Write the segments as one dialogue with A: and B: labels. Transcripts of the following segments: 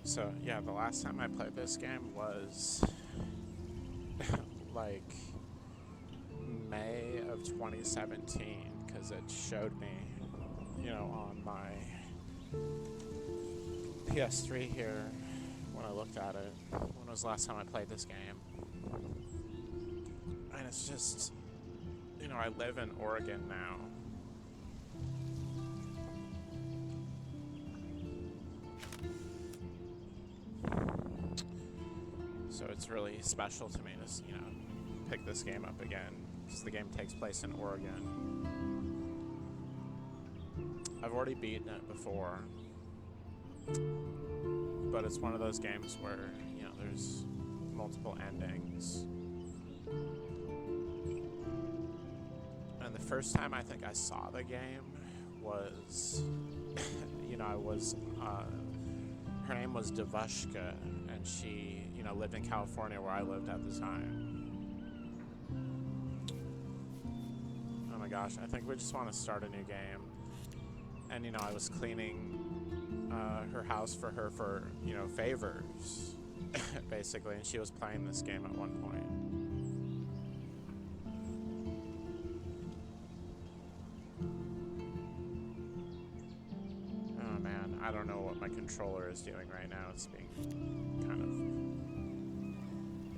A: So yeah, the last time I played this game was like May of 2017 because it showed me, on my PS3 here when I looked at it. When was the last time I played this game? And it's just, I live in Oregon now. So it's really special to me to, pick this game up again, because the game takes place in Oregon. I've already beaten it before, but it's one of those games where, there's multiple endings. And the first time I think I saw the game was, her name was Devushka, and she, lived in California where I lived at the time. Oh my gosh, I think we just want to start a new game. And, I was cleaning her house for her for, favors, basically, and she was playing this game at one point. Oh man, I don't know what my controller is doing right now. It's being kind of...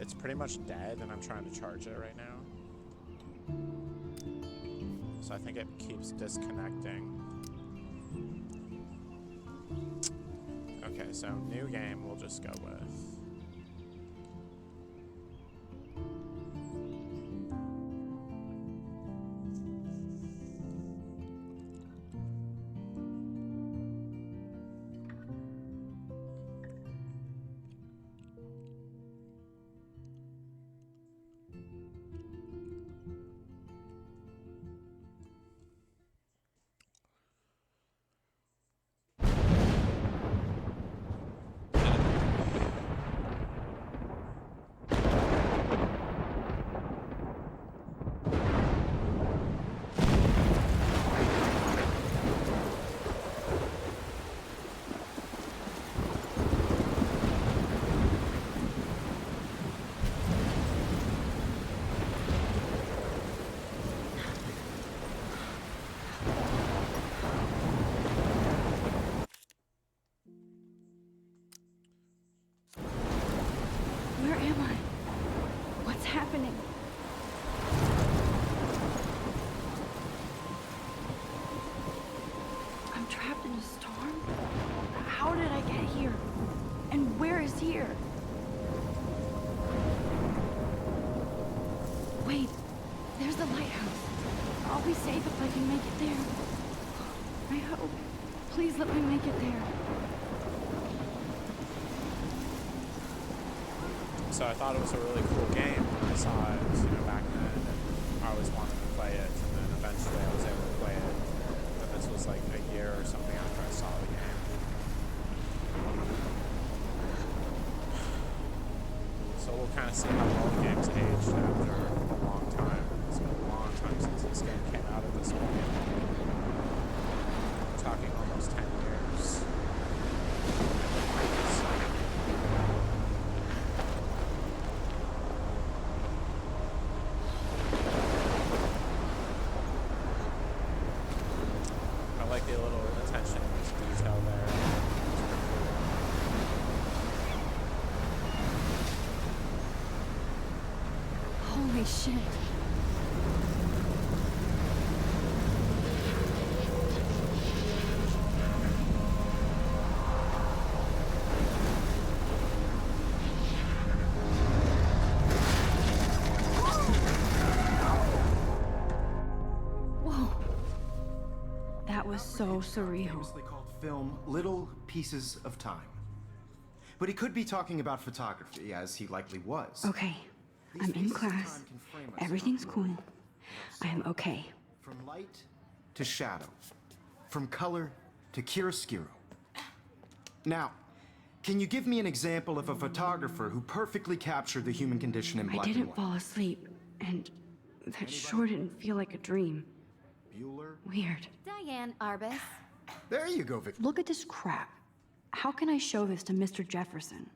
A: It's pretty much dead, and I'm trying to charge it right now. So I think it keeps disconnecting. Okay, so new game we'll just go with.
B: Where am I? What's happening? I'm trapped in a storm? How did I get here? And where is here? Wait, there's the lighthouse. I'll be safe if I can make it there. I hope. Please let me make it there.
A: So I thought it was a really cool game when I saw it, back then, and I always wanted to play it, and then eventually I was able to play it. But this was like a year or something after I saw the game. So we'll kind of see how all the games aged after a long time. It's been a long time since this game came out at this point. We're talking almost 10 years. I like the little attention to detail there.
B: Holy shit. Whoa. That was so surreal.
C: Famously called film Little Pieces of Time. But he could be talking about photography, as he likely was.
B: Okay,
C: These
B: I'm in
C: pieces of
B: class.
C: time can frame us
B: Everything's
C: up.
B: cool. I am okay.
C: From light to shadow. From color to chiaroscuro. Now, can you give me an example of a photographer who perfectly captured the human condition in
B: I
C: black and
B: didn't
C: white?
B: fall asleep, and that sure didn't feel like a dream.
C: Bueller?
B: Weird.
D: Diane Arbus.
C: There you go, Vic.
B: Look at this crap. How can I show this to Mr. Jefferson?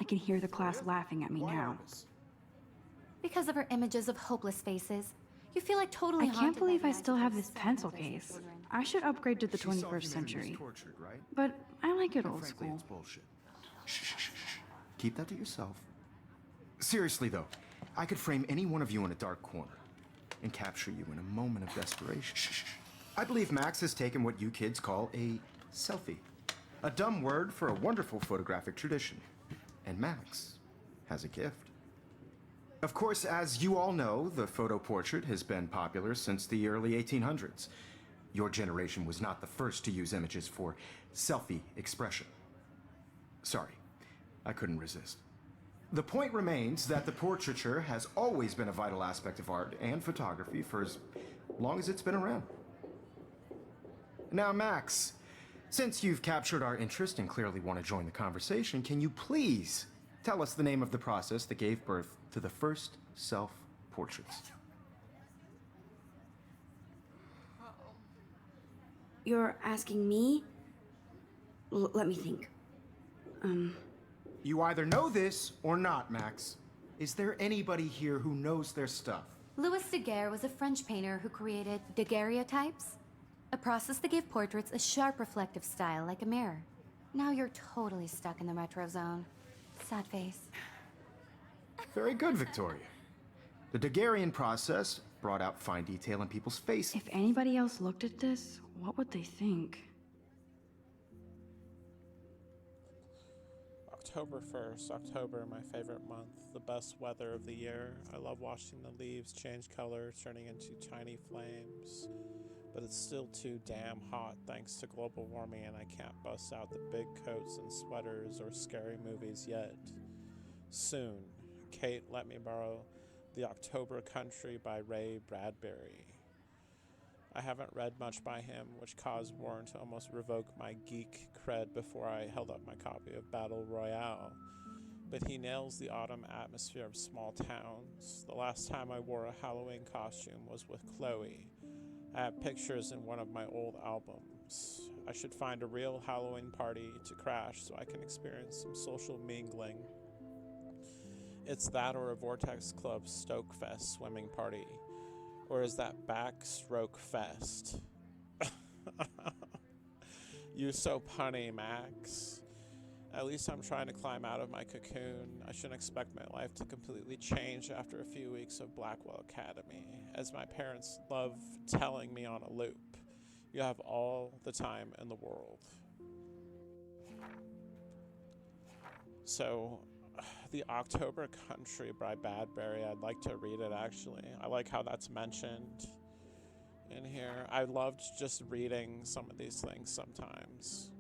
B: I can hear the class laughing at me
C: Why
B: now.
C: Artemis?
D: Because of her images of hopeless faces. You feel like totally
B: I
D: haunted
B: can't
D: by
B: believe
D: the
B: I still
D: idea
B: have
D: of
B: this
D: seven
B: pencil
D: of us in
B: case.
D: children.
B: I should upgrade to the
C: She saw
B: 21st
C: humanity as
B: century.
C: tortured, right?
B: But I like it
C: And
B: old
C: frankly,
B: school.
C: it's bullshit. Shh, shh, shh, shh. Keep that to yourself. Seriously, though, I could frame any one of you in a dark corner and capture you in a moment of desperation. Shh, shh, shh. I believe Max has taken what you kids call a selfie. A dumb word for a wonderful photographic tradition. And Max has a gift. Of course, as you all know, the photo portrait has been popular since the early 1800s. Your generation was not the first to use images for selfie expression. Sorry, I couldn't resist. The point remains that the portraiture has always been a vital aspect of art and photography for as long as it's been around. Now, Max, since you've captured our interest and clearly want to join the conversation, can you please tell us the name of the process that gave birth to the first self-portraits?
E: You're asking me? Let me think.
C: You either know this or not, Max. Is there anybody here who knows their stuff?
D: Louis Daguerre was a French painter who created daguerreotypes, a process that gave portraits a sharp reflective style like a mirror. Now you're totally stuck in the retro zone. Sad face.
C: Very good, Victoria. The Daguerrean process brought out fine detail in people's faces.
B: If anybody else looked at this, what would they think?
A: October 1st, October, my favorite month, the best weather of the year. I love watching the leaves change color, turning into tiny flames. But it's still too damn hot thanks to global warming, and I can't bust out the big coats and sweaters or scary movies yet. Soon, Kate let me borrow The October Country by Ray Bradbury. I haven't read much by him, which caused Warren to almost revoke my geek cred before I held up my copy of Battle Royale. But he nails the autumn atmosphere of small towns. The last time I wore a Halloween costume was with Chloe. I have pictures in one of my old albums. I should find a real Halloween party to crash so I can experience some social mingling. It's that or a Vortex Club Stokefest swimming party. Or is that Backstroke Fest? You so punny, Max. At least I'm trying to climb out of my cocoon. I shouldn't expect my life to completely change after a few weeks of Blackwell Academy, as my parents love telling me on a loop. You have all the time in the world. So, The October Country by Bradbury, I'd like to read it actually. I like how that's mentioned in here. I loved just reading some of these things sometimes.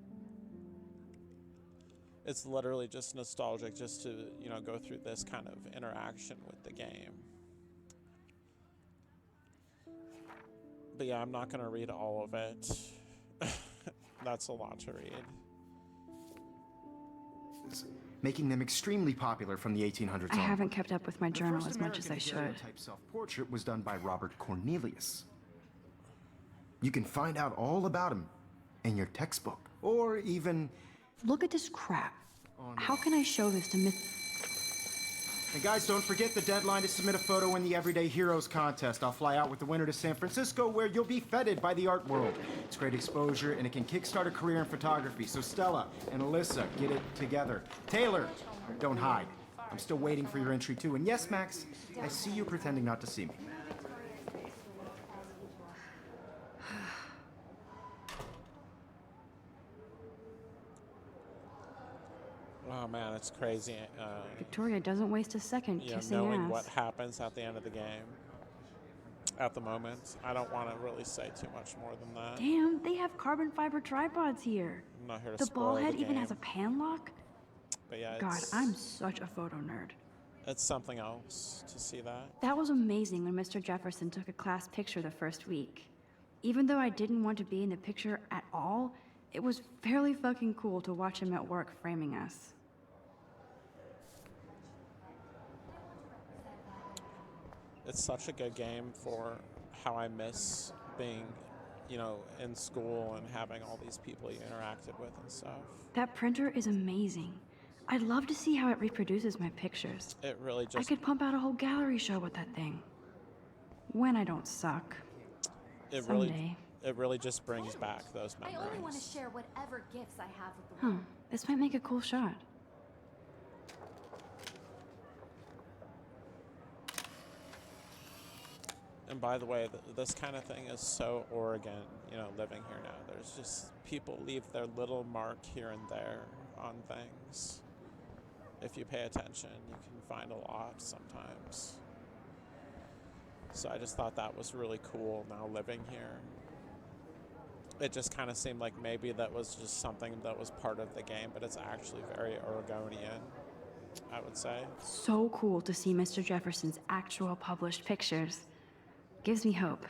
A: It's literally just nostalgic just to, go through this kind of interaction with the game. But yeah, I'm not going to read all of it. That's a lot to read.
C: Making them extremely popular from the 1800s
B: I
C: on.
B: haven't kept up with my
C: The
B: journal
C: first
B: as much as I
C: American
B: should.
C: daguerreotype self-portrait was done by Robert Cornelius. You can find out all about him in your textbook, or even...
B: Look at this crap. How can I show this to Miss...
C: And guys, don't forget the deadline to submit a photo in the Everyday Heroes contest. I'll fly out with the winner to San Francisco, where you'll be feted by the art world. It's great exposure, and it can kickstart a career in photography. So Stella and Alyssa, get it together. Taylor, don't hide. I'm still waiting for your entry, too. And yes, Max, I see you pretending not to see me.
A: Oh man, it's crazy.
B: Victoria doesn't waste a second kissing
A: Knowing
B: ass.
A: what happens at the end of the game. At the moment, I don't want to really say too much more than that.
B: Damn, they have carbon fiber tripods here.
A: I'm not here to
B: The
A: spoil
B: ball
A: the
B: head even
A: game.
B: has a pan lock?
A: But yeah,
B: God, I'm such a photo nerd.
A: it's something else to see that.
B: That was amazing when Mr. Jefferson took a class picture the first week. Even though I didn't want to be in the picture at all, it was fairly fucking cool to watch him at work framing us.
A: It's such a good game for how I miss being you know, in school and having all these people you interacted with and stuff.
B: That printer is amazing. I'd love to see how it reproduces my pictures.
A: It really
B: I
A: just,
B: could pump out a whole gallery show with that thing. When I don't suck.
A: it
B: Someday.
A: really just brings back those
D: I
A: memories.
D: only want to share whatever gifts I have with the
B: Huh.
D: world.
B: This might make a cool shot.
A: And by the way, this kind of thing is so Oregon, you know, living here now. There's just people leave their little mark here and there on things. If you pay attention, you can find a lot sometimes. So I just thought that was really cool now living here. It just kind of seemed like maybe that was just something that was part of the game, but it's actually very Oregonian, I would say.
B: So cool to see Mr. Jefferson's actual published pictures. Gives me hope.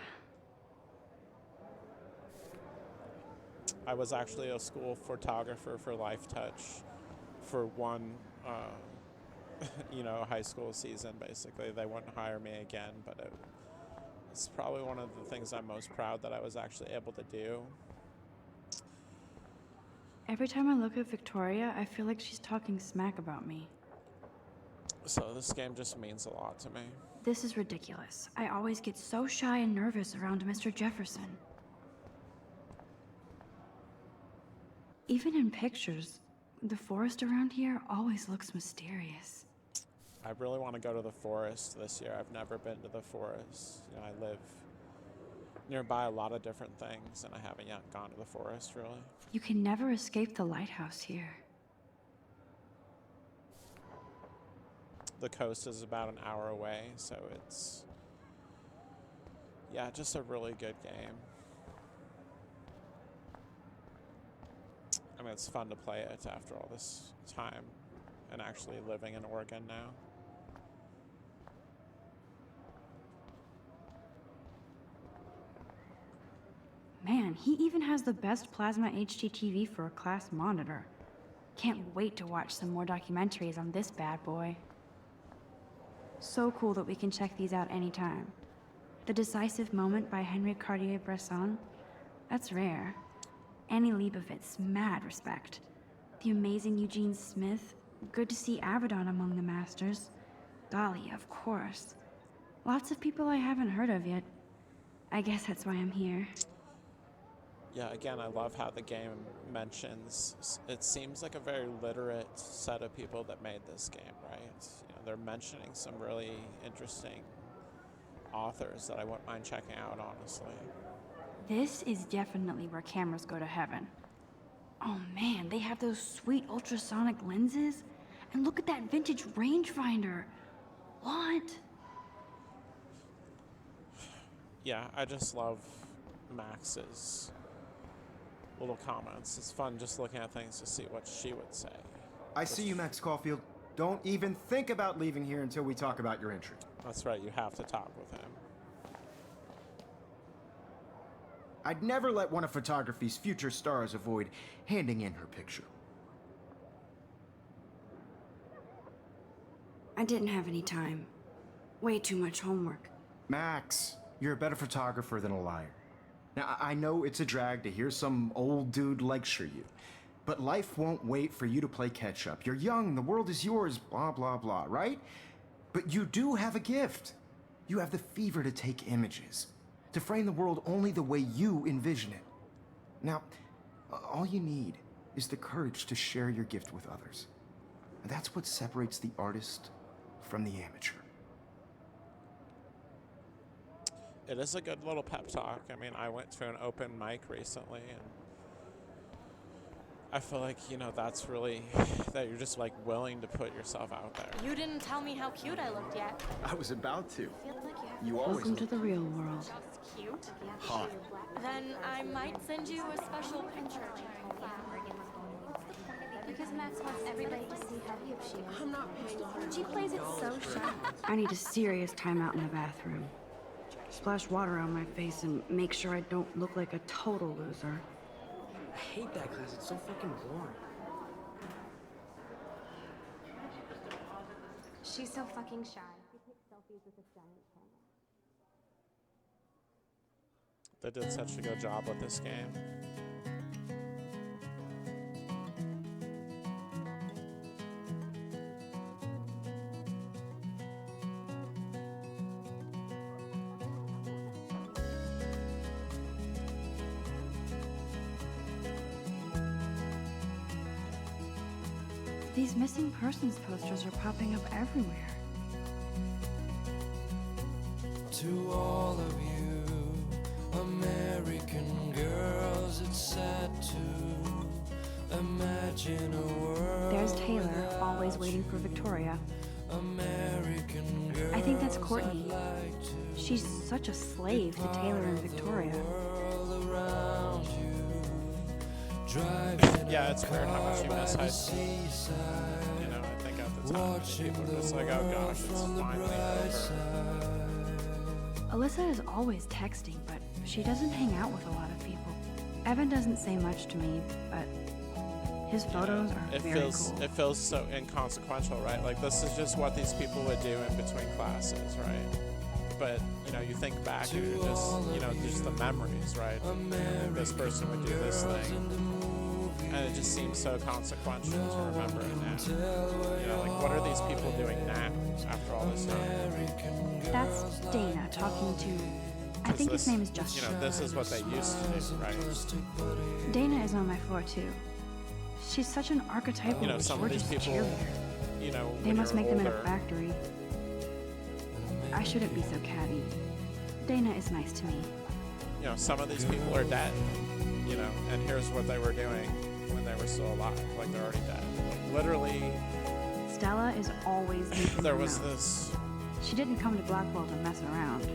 A: I was actually a school photographer for Life Touch for one, you know, high school season, basically. They wouldn't hire me again, but it's probably one of the things I'm most proud that I was actually able to do.
B: Every time I look at Victoria, I feel like she's talking smack about me.
A: So this game just means a lot to me.
B: This is ridiculous. I always get so shy and nervous around Mr. Jefferson. Even in pictures, the forest around here always looks mysterious.
A: I really want to go to the forest this year. I've never been to the forest. You know, I live nearby a lot of different things, and I haven't yet gone to the forest, really.
B: You can never escape the lighthouse here.
A: The coast is about an hour away, so it's, yeah, just a really good game. I mean, it's fun to play it after all this time and actually living in Oregon now.
B: Man, he even has the best plasma HDTV for a class monitor. Can't wait to watch some more documentaries on this bad boy. So cool that we can check these out anytime. The Decisive Moment by Henry Cartier-Bresson, that's rare. Annie Leibovitz, mad respect. The amazing Eugene Smith, good to see Abaddon among the masters. Dali, of course. Lots of people I haven't heard of yet. I guess that's why I'm here.
A: Yeah, again, I love how the game mentions, it seems like a very literate set of people that made this game, right? You know, they're mentioning some really interesting authors that I wouldn't mind checking out, honestly.
B: This is definitely where cameras go to heaven. Oh man, they have those sweet ultrasonic lenses. And look at that vintage rangefinder. What?
A: Yeah, I just love Max's little comments. It's fun just looking at things to see what she would say.
C: I see you, Max Caulfield. Don't even think about leaving here until we talk about your entry.
A: That's right, you have to talk with him.
C: I'd never let one of photography's future stars avoid handing in her picture.
E: I didn't have any time. Way too much homework.
C: Max, you're a better photographer than a liar. Now, I know it's a drag to hear some old dude lecture you, but life won't wait for you to play catch up. You're young, the world is yours, blah, blah, blah, right? But you do have a gift. You have the fever to take images, to frame the world only the way you envision it. Now, all you need is the courage to share your gift with others. And that's what separates the artist from the amateur.
A: It is a good little pep talk. I mean, I went to an open mic recently, and I feel like, you know, that's really, that you're just like willing to put yourself out there.
F: You didn't tell me how cute I looked yet.
C: I was about to.
F: Feel like you have
C: You always
B: Welcome to the real world.
F: just cute.
C: hot.
F: Then I might send you a special picture.
D: Because Max wants everybody to see how cute she is.
F: I'm not paying.
D: She plays it so shy.
B: I need a serious timeout in the bathroom. Splash water on my face and make sure I don't look like a total loser.
G: I hate that class. It's so fucking boring.
D: She's so fucking shy. She takes selfies with a giant camera.
A: They did such a good job with this game.
B: These missing persons posters are popping up everywhere.
H: To all of you American girls, it's sad to imagine a world.
B: There's Taylor, always waiting for Victoria.
H: American girls,
B: I think that's Courtney. She's such a slave to Taylor and Victoria.
H: around you, driving
A: Yeah, it's weird how much you miss high school. You know, I think at the time people were just like, oh gosh, it's finally over.
B: Alyssa is always texting, but she doesn't hang out with a lot of people. Evan doesn't say much to me, but his photos are very cool.
A: It feels so inconsequential, right? Like this is just what these people would do in between classes, right? But you know, you think back and you're just, you know, just the memories, right? You know, this person would do this thing, and it just seems so consequential to remember it now. You know, like what are these people doing now after all this time?
B: That's Dana talking to, I think his name is Justin.
A: You know, this is what they used to do, right?
B: Dana is on my floor too. She's such an archetypal,
A: You know, some of these
B: gorgeous
A: people,
B: cheerleader.
A: you know,
B: They
A: when
B: must
A: you're
B: make them in
A: older,
B: a factory. I shouldn't be so catty. Dana is nice to me.
A: you know, some of these people are dead, you know, and here's what they were doing when they were still alive. Like, they're already dead. Like, literally,
B: Stella is always leaving
A: there
B: the
A: was
B: note.
A: this,
B: She didn't come to Blackwell to mess around.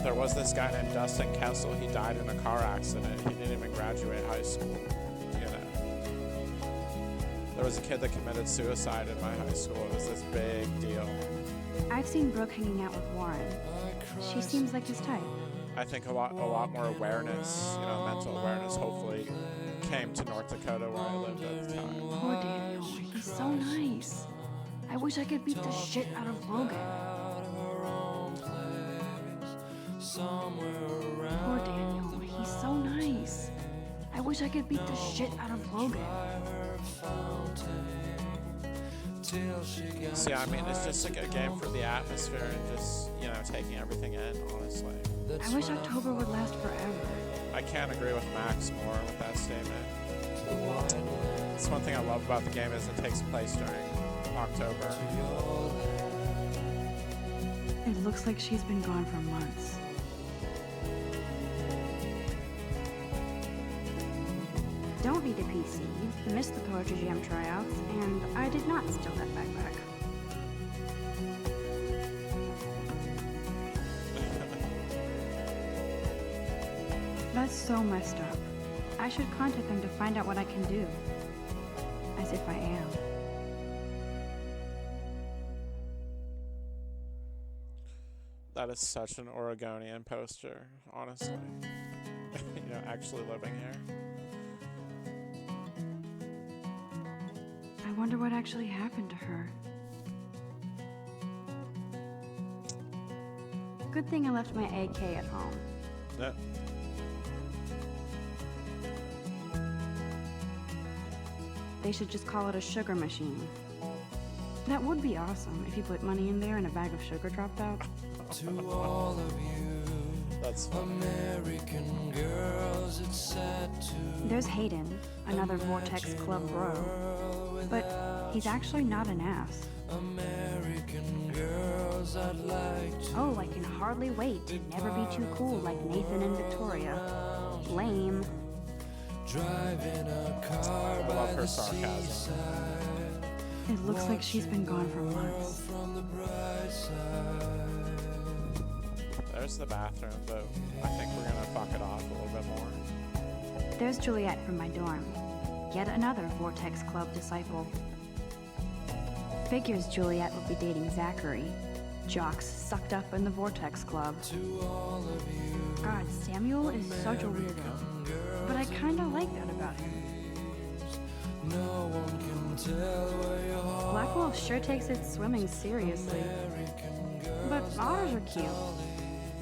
A: there was this guy named Dustin Kessel. He died in a car accident. He didn't even graduate high school, you know. There was a kid that committed suicide in my high school. It was this big deal.
B: I've seen Brooke hanging out with Warren. She seems like his type.
A: I think a lot more awareness, you know, mental awareness, hopefully, came to North Dakota where I lived at the time.
B: Poor Daniel, he's so nice. I wish I could beat the shit out of Logan. Poor Daniel, he's so nice. I wish I could beat the shit out of Logan.
A: See, I mean, it's just a good game for the atmosphere and just, you know, taking everything in, honestly.
B: I wish October would last forever.
A: I can't agree with Max more with that statement. It's one thing I love about the game is it takes place during October.
B: It looks like she's been gone for months. Don't need a PC, missed the Poetry Jam tryouts, and I did not steal that backpack. That's so messed up. I should contact them to find out what I can do. As if I am.
A: That is such an Oregonian poster, honestly. You know, actually living here.
B: I wonder what actually happened to her. Good thing I left my AK at home.
A: Yeah.
B: They should just call it a sugar machine. That would be awesome if you put money in there and a bag of sugar dropped out.
H: To all of you
A: That's fun.
H: American girls, it's sad to
B: There's Hayden, another Vortex Club bro. But he's actually not an ass.
H: American girls, I'd like to
B: Oh, I can hardly wait to never be too cool like Nathan and Victoria. Lame.
H: drive in a car
A: I
H: by
A: love her
H: the
A: sarcasm.
H: seaside,
B: It looks like she's been gone for months.
H: from the bright side.
A: There's the bathroom, but I think we're gonna fuck it off a little bit more.
B: There's Juliet from my dorm. Yet another Vortex Club disciple. Figures Juliet would be dating Zachary. Jocks sucked up in the Vortex Club. God, Samuel is such a weirdo. But I kinda like that about him.
H: No one can tell where your heart
B: Blackwell sure takes its swimming seriously. But otters are cute.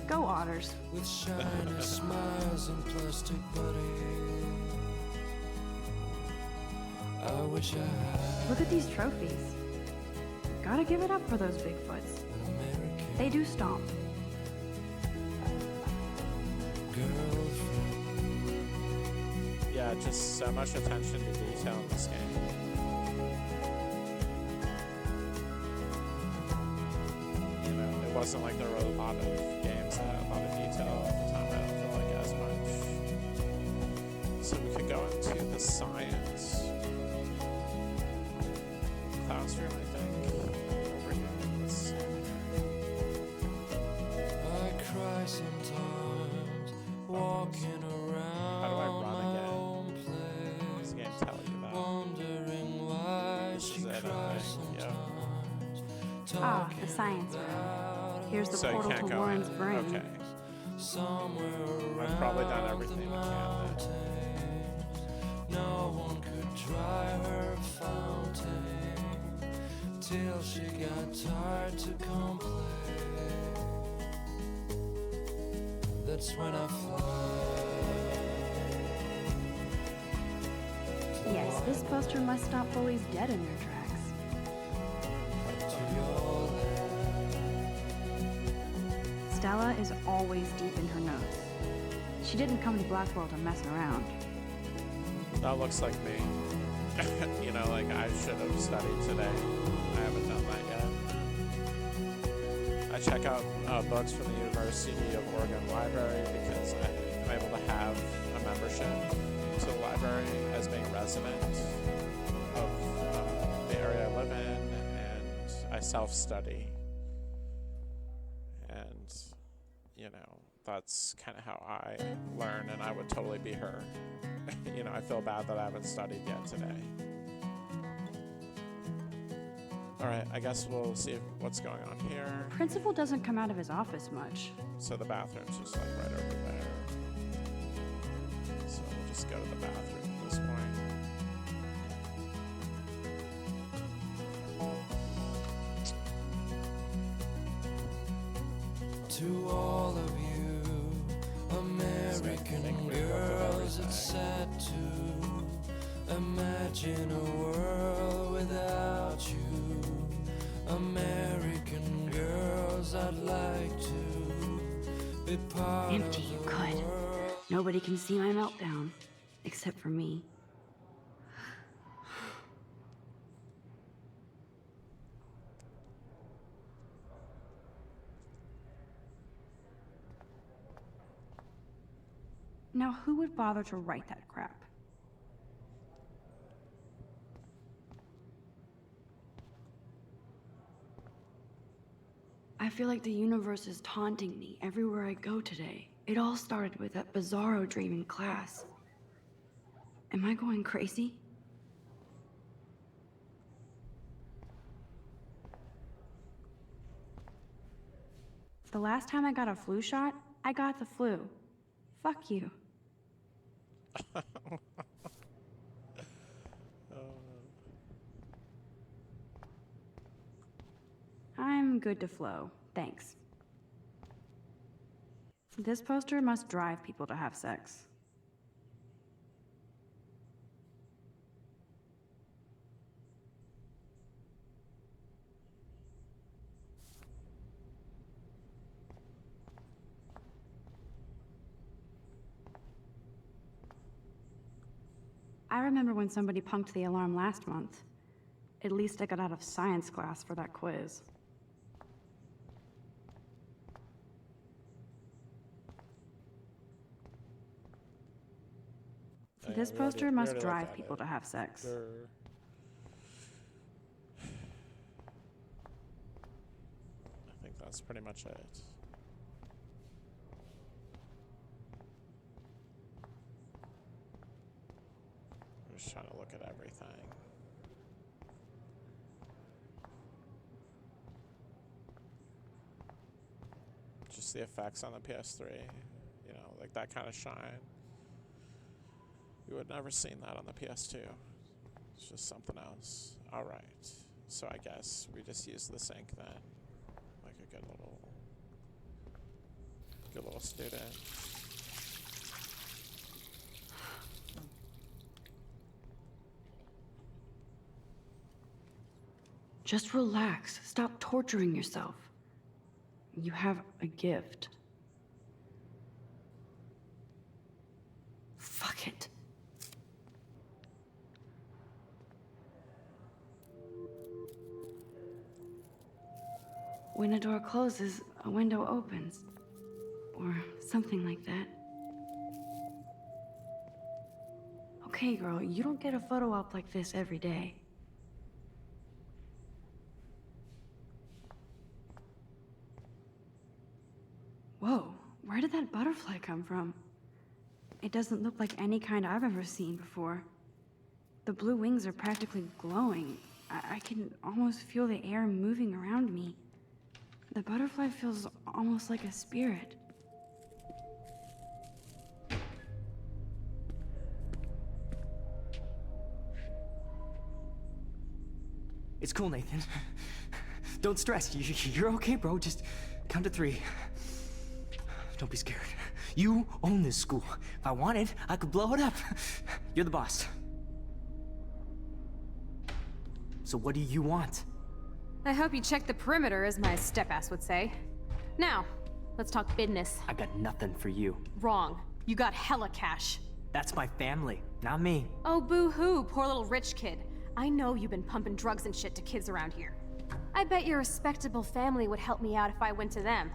B: Go Otters.
H: with shiny smiles and plastic buddies. I wish I had
B: Look at these trophies. Gotta give it up for those Bigfoots.
H: an American
B: They do stomp.
H: girlfriend.
A: Yeah, just so much attention to detail in this game. You know, it wasn't like there were a lot of games that had a lot of detail at the time. I don't feel like as much. So we could go into the science classroom, I think. Over here. Let's see.
H: I cry sometimes walking around
A: How do I run
H: my
A: again?
H: own
A: Does
H: place,
A: the game tell you that?
H: wondering why
A: This
H: she
A: is it, I
H: cries
A: think. Yep.
H: sometimes.
B: Ah, the science room. Here's the
A: So you
B: portal
A: can't
B: to
A: go
B: Warren's
A: in.
B: brain.
A: Okay.
H: Somewhere
A: I've probably done
H: around
A: everything
H: the
A: we can then.
H: mountains, no one could dry her fountain till she got tired to complain. That's when I fly.
B: Yes, this poster must stop bullies dead in their tracks.
H: To your
B: Stella is always deep in her notes. She didn't come to Blackwell to mess around.
A: That looks like me. You know, like I should have studied today. I haven't done that yet. I check out books from the University of Oregon Library because I'm able to have a membership to the library as being a resident of the area I live in, and I self-study. And, you know, that's kind of how I learn, and I would totally be her. You know, I feel bad that I haven't studied yet today. Alright, I guess we'll see what's going on here.
B: Principal doesn't come out of his office much.
A: So the bathroom's just like right over there. So we'll just go to the bathroom at this point.
H: To all of you American girls, it's sad to imagine a world without you. American girls, I'd like to be part
B: Empty,
H: of
B: you
H: the
B: could.
H: world.
B: Nobody can see my meltdown. Except for me. Now, who would bother to write that crap? I feel like the universe is taunting me everywhere I go today. It all started with that bizarro dream in class. Am I going crazy? The last time I got a flu shot, I got the flu. Fuck you. I'm good to flow, thanks. This poster must drive people to have sex. I remember when somebody punked the alarm last month. At least I got out of science class for that quiz.
A: Oh, yeah,
B: This
A: we already-
B: poster
A: we
B: must
A: already looked
B: drive
A: at
B: people
A: it.
B: to have sex.
A: There- I think that's pretty much it. I'm just trying to look at everything. Just the effects on the PS3, you know, like that kind of shine. You would never seen that on the PS2. It's just something else. Alright, so I guess we just use the sink then. Like a good little... little student.
B: Just relax. Stop torturing yourself. You have a gift. Fuck it. When a door closes, a window opens. Or something like that. Okay, girl, you don't get a photo op like this every day. Whoa, where did that butterfly come from? It doesn't look like any kind I've ever seen before. The blue wings are practically glowing. I can almost feel the air moving around me. The butterfly feels almost like a spirit.
G: It's cool, Nathan. Don't stress. You're okay, bro. Just count to 3. Don't be scared. You own this school. If I wanted, I could blow it up. You're the boss. So what do you want?
I: I hope you checked the perimeter, as my step-ass would say. Now, let's talk business.
G: I got nothing for you.
I: Wrong. You got hella cash.
G: That's my family, not me.
I: Oh, boo-hoo, poor little rich kid. I know you've been pumping drugs and shit to kids around here. I bet your respectable family would help me out if I went to them.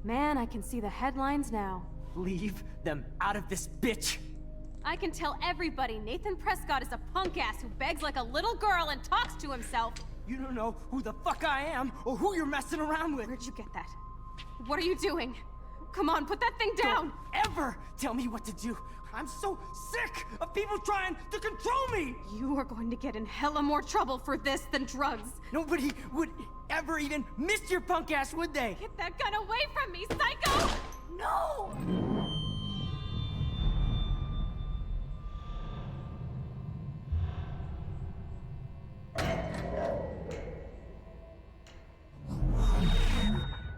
I: Man, I can see the headlines now.
G: Leave them out of this bitch!
I: I can tell everybody Nathan Prescott is a punk ass who begs like a little girl and talks to himself.
G: You don't know who the fuck I am or who you're messing around with.
I: Where'd you get that? What are you doing? Come on, put that thing down!
G: Don't ever tell me what to do. I'm so sick of people trying to control me!
I: You are going to get in hella more trouble for this than drugs.
G: Nobody would ever even miss your punk ass, would they?
I: Get that gun away from me, psycho! No!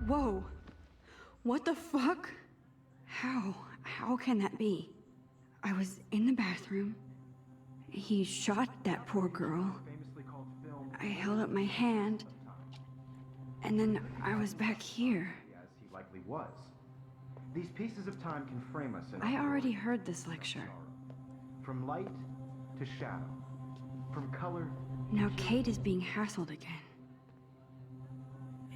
B: Whoa. What the fuck? How can that be? I was in the bathroom. He shot that poor girl. I held up my hand. And then I was back here.
C: As he likely was. These pieces of time can frame us in
B: I already heard this lecture.
C: from light to shadow, from color.
B: Now Kate is being hassled again.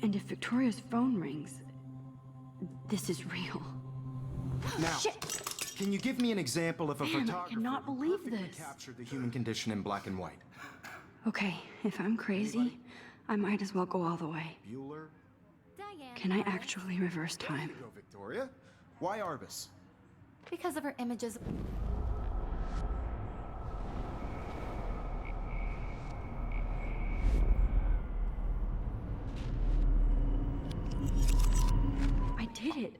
B: And if Victoria's phone rings, this is real.
C: Now, can you give me an example of a
B: Man, I
C: photographer
B: cannot
C: who
B: believe
C: perfectly
B: this.
C: captured the human condition in black and white?
B: Okay, if I'm crazy, I might as well go all the way.
C: Bueller?
D: Diane.
B: Can I actually reverse
C: There
B: time?
C: you go, Victoria. Why Arbus?
D: Because of her images.
B: I did it.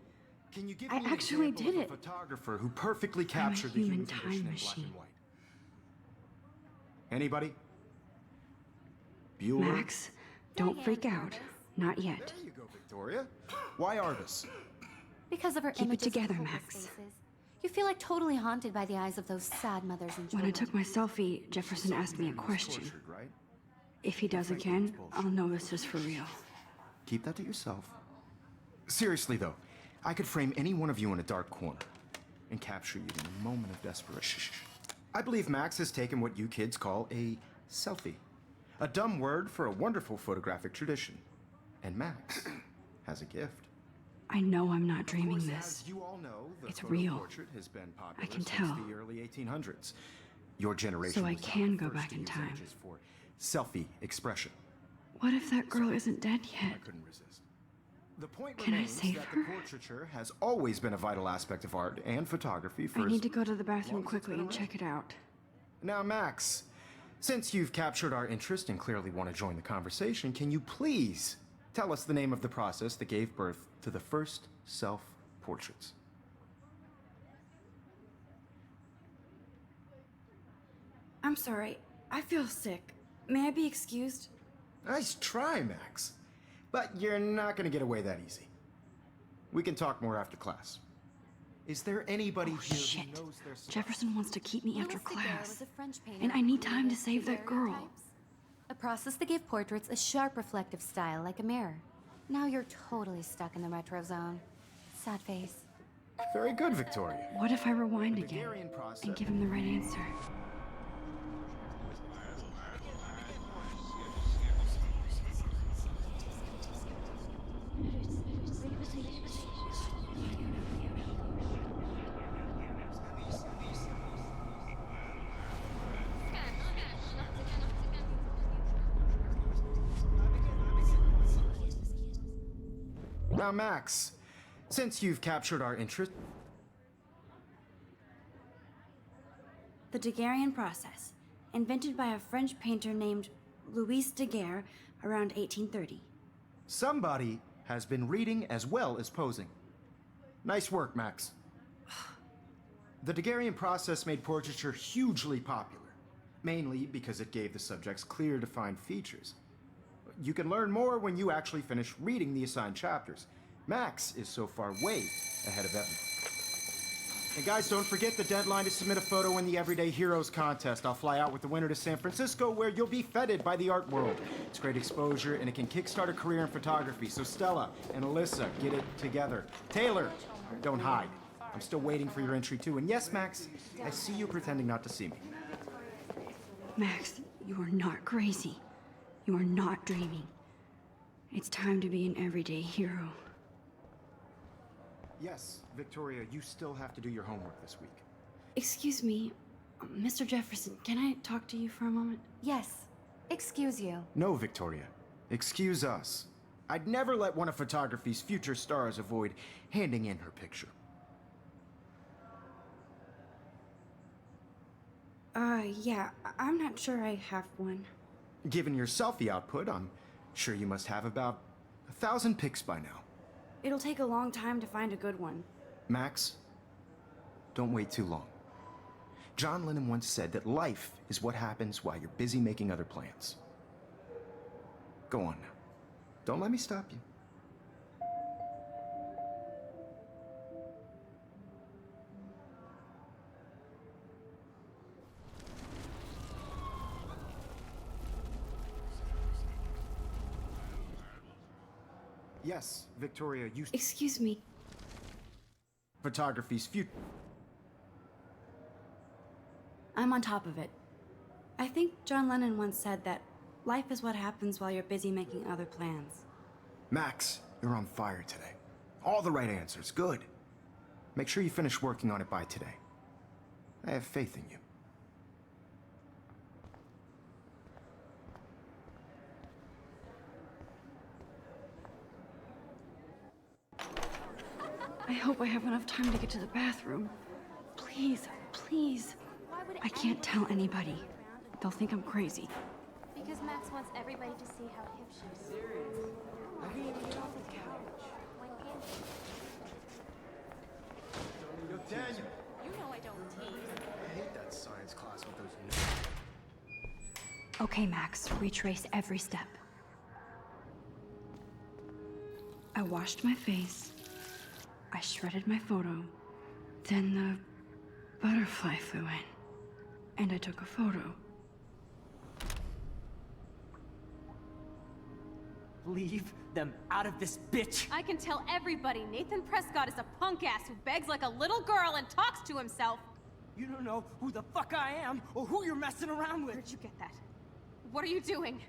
C: Can you give
B: I
C: me an
B: actually
C: example
B: did
C: of a
B: it.
C: photographer who perfectly captured the
B: human
C: human
B: time
C: condition in black
B: machine.
C: and white? Anybody? Bueller?
B: Max, don't
D: Diane
B: freak out.
D: Arbus.
B: Not yet.
C: There you go, Victoria. Why Arbus?
D: Because of her
B: Keep it
D: images of
B: together,
D: hopeless
B: Max.
D: faces. You feel like totally haunted by the eyes of those sad mothers and
B: When
D: children.
B: I took my selfie, Jefferson asked me a question.
C: Tortured, right?
B: If he does again, I'll know this is for real.
C: Keep that to yourself. Seriously, though, I could frame any one of you in a dark corner and capture you in a moment of desperation. I believe Max has taken what you kids call a selfie. A dumb word for a wonderful photographic tradition. And Max has a gift.
B: I know I'm not
C: Of
B: dreaming
C: course,
B: this.
C: as you all know, the
B: It's
C: photo
B: real.
C: portrait has been popular
B: I can
C: since
B: tell.
C: the early 1800s. Your generation
B: So I
C: was not
B: can
C: the
B: go
C: first
B: back
C: to
B: in
C: use
B: time.
C: images for selfie expression.
B: What if that girl isn't dead
C: I
B: yet?
C: couldn't resist. The point
B: Can I
C: remains
B: save
C: that
B: her?
C: the portraiture has always been a vital aspect of art and photography for
B: I
C: as
B: need to go to the bathroom
C: long as it's
B: quickly
C: been
B: and check it out.
C: Now, Max, since you've captured our interest and clearly want to join the conversation, can you please tell us the name of the process that gave birth to the first self-portraits?
E: I'm sorry. I feel sick. May I be excused?
C: Nice try, Max. But you're not going to get away that easy. We can talk more after class. Is there anybody here
B: Shit.
C: who knows their stuff?
B: Jefferson wants to keep me after
D: Louis Daguerre
B: class.
D: was a French painter
B: And I
D: who
B: need time to
D: created
B: save that girl.
D: daguerreotypes, a process that gave portraits a sharp reflective style like a mirror. Now you're totally stuck in the retro zone. Sad face.
C: Very good, Victoria.
B: What if I rewind
C: The
B: again
C: Daguerrean process.
B: and give him the right answer?
C: Now, Max, since you've captured our interest,
B: The Daguerrean process, invented by a French painter named Louis Daguerre around 1830.
C: somebody has been reading as well as posing. Nice work, Max. The Daguerrean process made portraiture hugely popular, mainly because it gave the subjects clear, defined features. You can learn more when you actually finish reading the assigned chapters. Max is so far way ahead of everyone. And guys, don't forget the deadline to submit a photo in the Everyday Heroes contest. I'll fly out with the winner to San Francisco, where you'll be feted by the art world. It's great exposure, and it can kickstart a career in photography. So Stella and Alyssa, get it together. Taylor, don't hide. I'm still waiting for your entry too. And yes, Max, I see you pretending not to see me.
B: Max, you are not crazy. You are not dreaming. It's time to be an everyday hero.
C: Yes, Victoria, you still have to do your homework this week.
B: Excuse me, Mr. Jefferson, can I talk to you for a moment?
D: Yes. Excuse you.
C: No, Victoria. Excuse us. I'd never let one of photography's future stars avoid handing in her picture.
B: Yeah, I'm not sure I have one.
C: Given your selfie output, I'm sure you must have about 1,000 pics by now.
B: It'll take a long time to find a good one.
C: Max, don't wait too long. John Lennon once said that life is what happens while you're busy making other plans. Go on now. Don't let me stop you. Yes, Victoria, you...
B: Excuse me.
C: Photography's future...
B: I'm on top of it. I think John Lennon once said that life is what happens while you're busy making other plans.
C: Max, you're on fire today. All the right answers, good. Make sure you finish working on it by today. I have faith in you.
B: I hope I have enough time to get to the bathroom. Please, please. I can't tell anybody. They'll think I'm crazy.
F: Because Max wants everybody to see how hip she is.
C: Yo, Daniel.
F: You know I don't tease.
C: I hate that science class with those nerds.
B: Okay, Max, retrace every step. I washed my face. I shredded my photo. Then the butterfly flew in. And I took a photo.
G: Leave them out of this bitch!
I: I can tell everybody Nathan Prescott is a punk ass who begs like a little girl and talks to himself.
G: You don't know who the fuck I am or who you're messing around with.
I: Where'd you get that? What are you doing?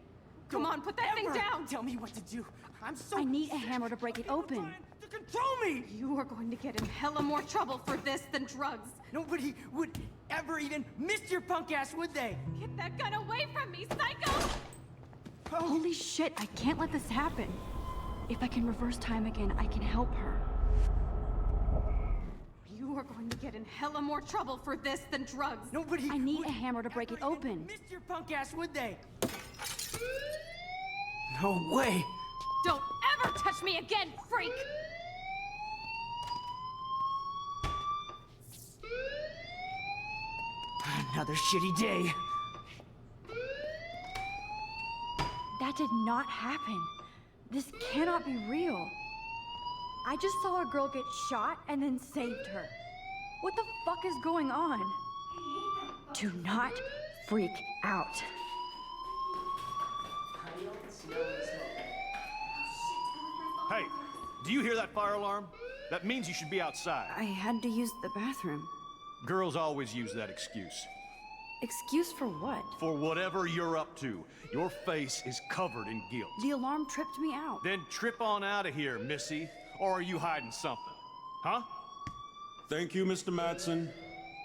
I: Come
G: Don't
I: on, put that thing
G: ever
I: down!
G: Tell me what to do. I'm so
B: I need a
G: sick
B: hammer to break it
G: of
B: open.
G: trying to control me!
I: You are going to get in hella more trouble for this than drugs.
G: Nobody would ever even miss your punk ass, would they?
I: Get that gun away from me, psycho!
B: Holy shit, I can't let this happen. If I can reverse time again, I can help her.
I: You are going to get in hella more trouble for this than drugs.
G: Nobody
B: I need
G: would
B: a hammer to break it
G: ever even
B: open.
G: miss your punk ass, would they? No way!
I: Don't ever touch me again, freak!
G: Another shitty day.
B: That did not happen. This cannot be real. I just saw a girl get shot and then saved her. What the fuck is going on? Do not freak out.
J: Hey, do you hear that fire alarm? That means you should be outside.
E: I had to use the bathroom.
J: Girls always use that excuse.
E: Excuse for what?
J: For whatever you're up to. Your face is covered in guilt.
B: The alarm tripped me out.
J: Then trip on out of here, Missy. Or are you hiding something? Huh?
K: Thank you, Mr. Madsen.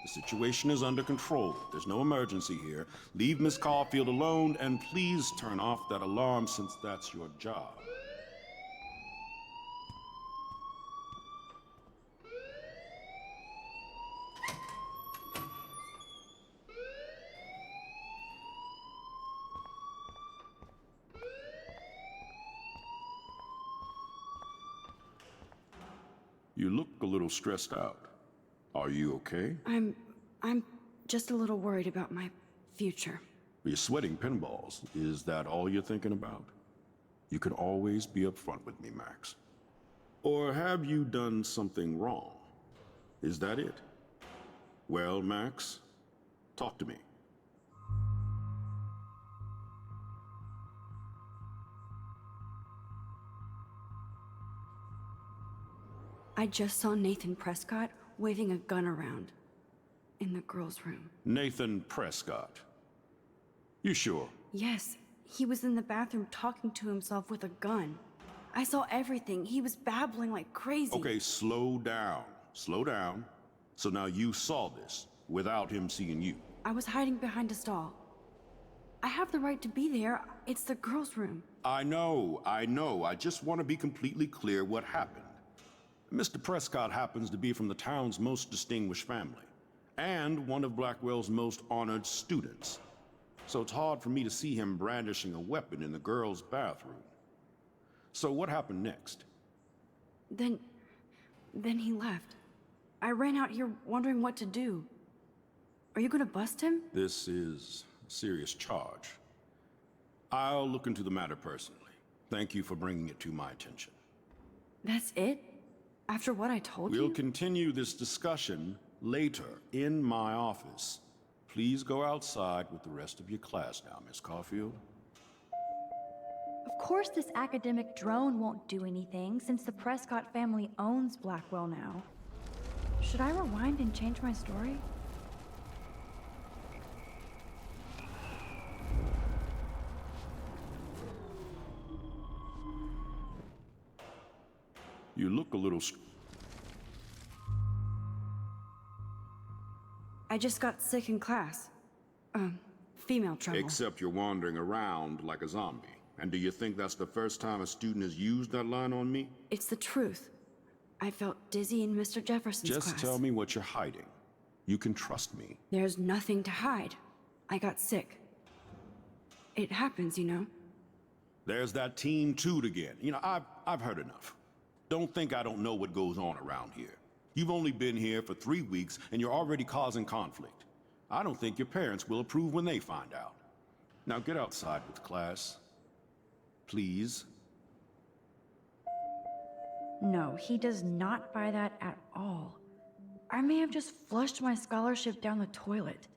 K: The situation is under control. There's no emergency here. Leave Miss Caulfield alone, and please turn off that alarm since that's your job. You look a little stressed out. Are you okay?
E: I'm just a little worried about my future.
K: You're sweating pinballs. Is that all you're thinking about? You can always be upfront with me, Max. Or have you done something wrong? Is that it? Well, Max, talk to me.
E: I just saw Nathan Prescott waving a gun around in the girls' room.
K: Nathan Prescott. You sure?
E: Yes, he was in the bathroom talking to himself with a gun. I saw everything. He was babbling like crazy.
K: Okay, slow down. Slow down. So now you saw this without him seeing you.
E: I was hiding behind a stall. I have the right to be there. It's the girls' room.
K: I know. I just want to be completely clear what happened. Mr. Prescott happens to be from the town's most distinguished family, and one of Blackwell's most honored students. So it's hard for me to see him brandishing a weapon in the girls' bathroom. So what happened next?
E: Then he left. I ran out here wondering what to do. Are you gonna bust him?
K: This is a serious charge. I'll look into the matter personally. Thank you for bringing it to my attention.
E: That's it? After what I told you?
K: We'll continue this discussion later in my office. Please go outside with the rest of your class now, Miss Caulfield.
B: Of course this academic drone won't do anything since the Prescott family owns Blackwell now. Should I rewind and change my story?
K: You look a little...
E: I just got sick in class. Female trouble.
K: Except you're wandering around like a zombie. And do you think that's the first time a student has used that line on me?
E: It's the truth. I felt dizzy in Mr. Jefferson's class.
K: Just tell me what you're hiding. You can trust me.
E: There's nothing to hide. I got sick. It happens, you know.
K: There's that Team Toot again. You know, I've heard enough. Don't think I don't know what goes on around here. You've only been here for 3 weeks, and you're already causing conflict. I don't think your parents will approve when they find out. Now get outside with class. Please.
B: No, he does not buy that at all. I may have just flushed my scholarship down the toilet.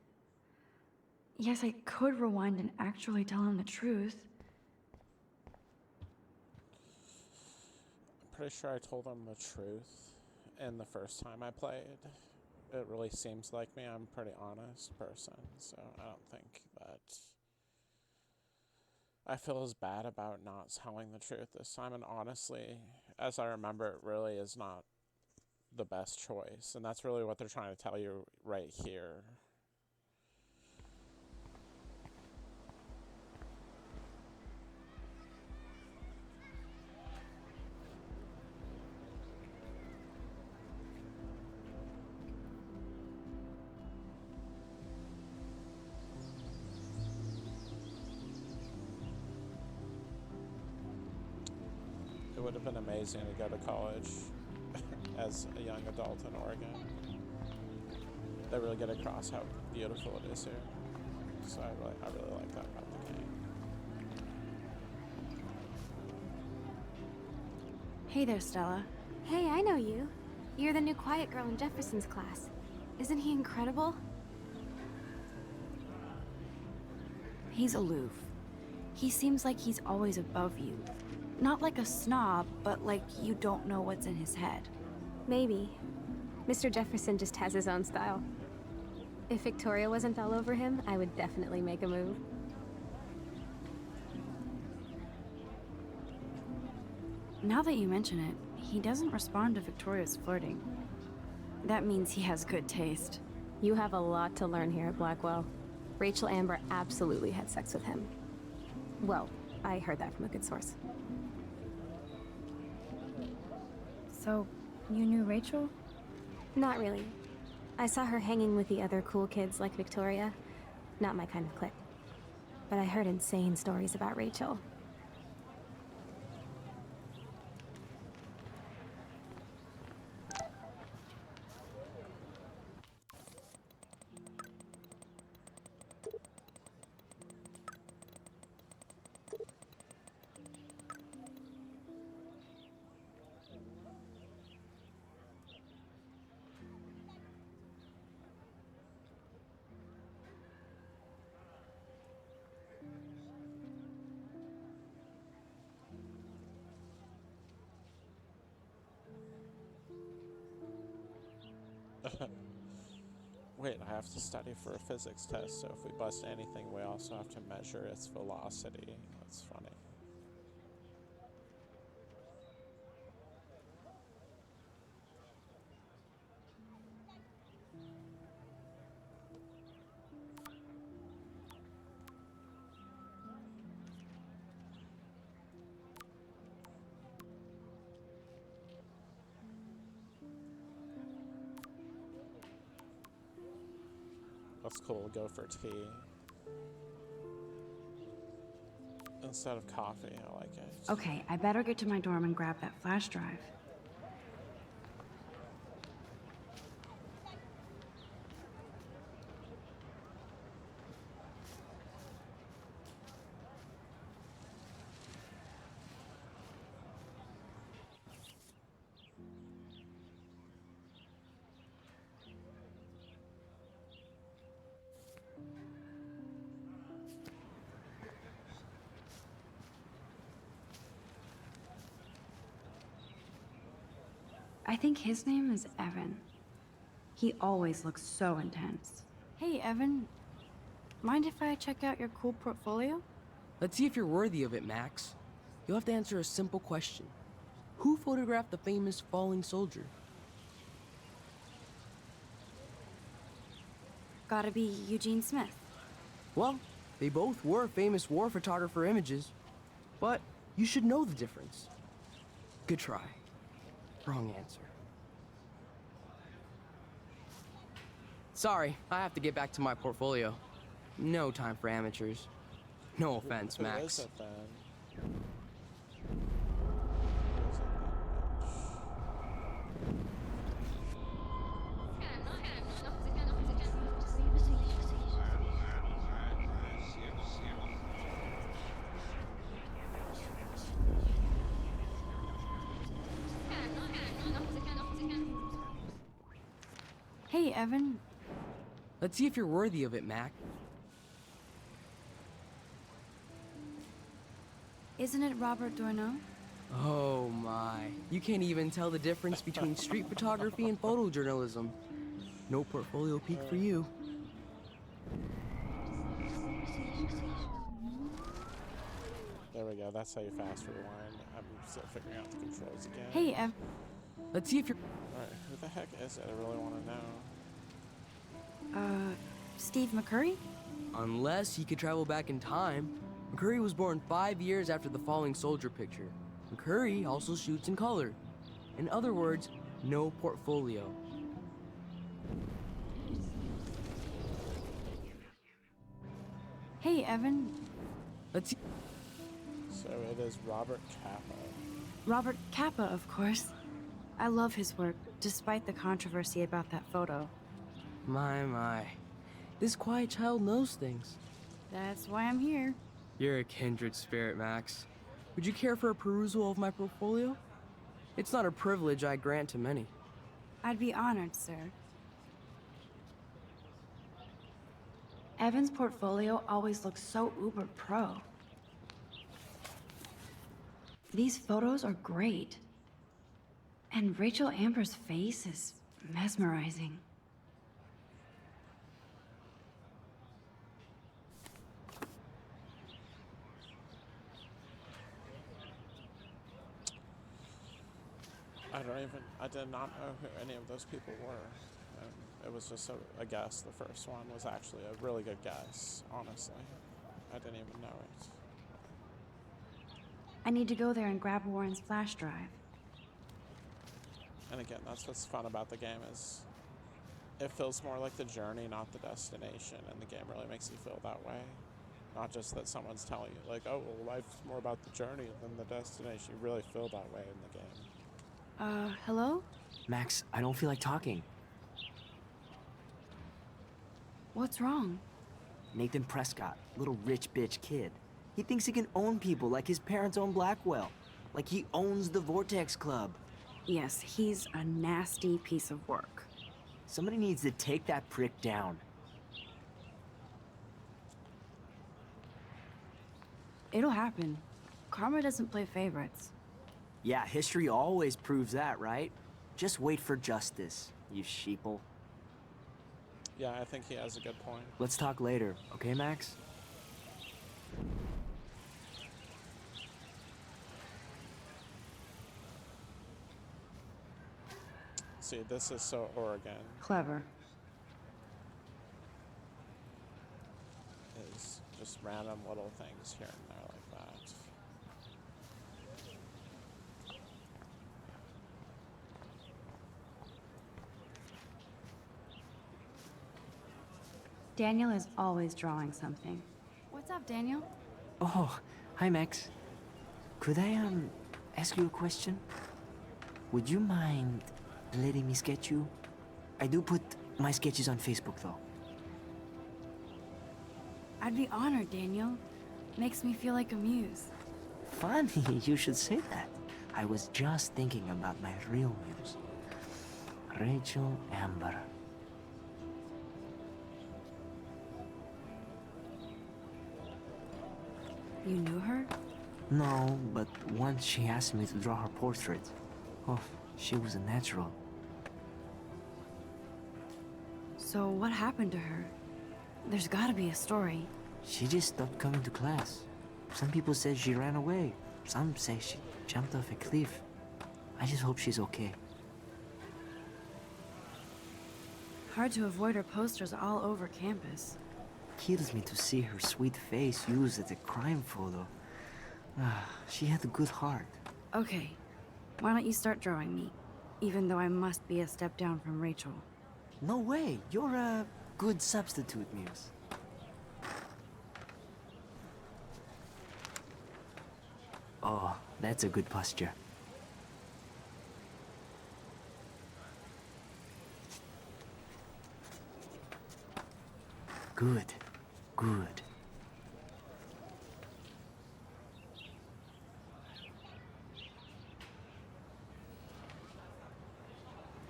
B: Yes, I could rewind and actually tell him the truth.
A: Pretty sure I told him the truth in the first time I played. It really seems like me. I'm a pretty honest person, so I don't think that I feel as bad about not telling the truth this time. And honestly, as I remember, it really is not the best choice, and that's really what they're trying to tell you right here. It would have been amazing to go to college as a young adult in Oregon. They really get across how beautiful it is here. So I really like that about the game.
E: Hey there, Stella.
F: Hey, I know you. You're the new quiet girl in Jefferson's class. Isn't he incredible?
E: He's aloof. He seems like he's always above you. Not like a snob, but like you don't know what's in his head.
F: Maybe. Mr. Jefferson just has his own style. If Victoria wasn't all over him, I would definitely make a move.
E: Now that you mention it, he doesn't respond to Victoria's flirting. That means he has good taste.
F: You have a lot to learn here at Blackwell. Rachel Amber absolutely had sex with him. Well, I heard that from a good source.
B: So, you knew Rachel?
F: Not really. I saw her hanging with the other cool kids like Victoria. Not my kind of clique. But I heard insane stories about Rachel.
A: Wait, I have to study for a physics test, so if we bust anything, we also have to measure its velocity. That's funny. That's cool, go for tea. Instead of coffee, I like it.
B: Okay, I better get to my dorm and grab that flash drive. I think his name is Evan. He always looks so intense.
E: Hey, Evan. Mind if I check out your cool portfolio?
L: Let's see if you're worthy of it, Max. You'll have to answer a simple question. Who photographed the famous falling soldier?
E: Gotta be Eugene Smith.
L: Well, they both were famous war photographer images, but you should know the difference. Good try. Wrong answer. Sorry, I have to get back to my portfolio. No time for amateurs. No offense,
A: Who
L: Max.
A: is it then?
E: Hey, Evan.
L: Let's see if you're worthy of it, Mac.
E: Isn't it Robert Doisneau?
L: Oh my. You can't even tell the difference between street photography and photojournalism. No portfolio peak for you.
A: There we go, that's how you fast rewind. I'm still figuring out the controls again.
E: Hey, Evan.
L: Let's see if you're...
A: Alright, who the heck is it? I really want to know.
E: Steve McCurry?
L: Unless he could travel back in time. McCurry was born 5 years after the falling soldier picture. McCurry also shoots in color. In other words, no portfolio.
E: Hey, Evan.
L: Let's see.
A: So it is Robert Kappa.
B: Robert Kappa, of course. I love his work, despite the controversy about that photo.
L: My. This quiet child knows things.
B: That's why I'm here.
L: You're a kindred spirit, Max. Would you care for a perusal of my portfolio? It's not a privilege I grant to many.
B: I'd be honored, sir. Evan's portfolio always looks so uber pro. These photos are great. And Rachel Amber's face is mesmerizing.
A: I did not know who any of those people were. It was just a guess. The first one was actually a really good guess, honestly. I didn't even know it.
B: I need to go there and grab Warren's flash drive.
A: And again, that's what's fun about the game is it feels more like the journey, not the destination, and the game really makes you feel that way. Not just that someone's telling you, like, oh, well, life's more about the journey than the destination. You really feel that way in the game.
B: Hello?
G: Max, I don't feel like talking.
B: What's wrong?
G: Nathan Prescott, little rich bitch kid. He thinks he can own people like his parents own Blackwell. Like he owns the Vortex Club.
B: Yes, he's a nasty piece of work.
G: Somebody needs to take that prick down.
B: It'll happen. Karma doesn't play favorites.
G: Yeah, history always proves that, right? Just wait for justice, you sheeple.
A: Yeah, I think he has a good point.
G: Let's talk later, okay, Max?
A: See, this is so Oregon.
B: Clever.
A: Is just random little things here and there like that.
B: Daniel is always drawing something. What's up, Daniel?
G: Oh, hi, Max. Could I, ask you a question? Would you mind letting me sketch you? I do put my sketches on Facebook, though.
B: I'd be honored, Daniel. Makes me feel like a muse.
G: Funny, you should say that. I was just thinking about my real muse. Rachel Amber.
B: You knew her?
G: No, but once she asked me to draw her portrait. Oh, she was a natural.
B: So what happened to her? There's gotta be a story.
G: She just stopped coming to class. Some people said she ran away. Some say she jumped off a cliff. I just hope she's okay.
B: Hard to avoid her posters all over campus.
G: Kills me to see her sweet face used as a crime photo. She had a good heart.
B: Okay, why don't you start drawing me? Even though I must be a step down from Rachel.
G: No way, you're a good substitute, Muse. Oh, that's a good posture. Good, good.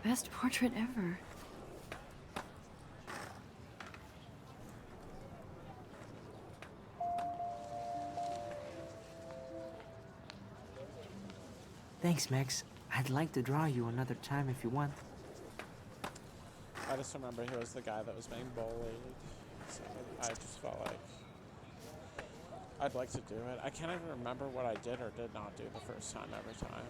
B: Best portrait ever.
G: Thanks, Max. I'd like to draw you another time if you want.
A: I just remember he was the guy that was being bullied. So I just felt like I'd like to do it. I can't even remember what I did or did not do the first time every time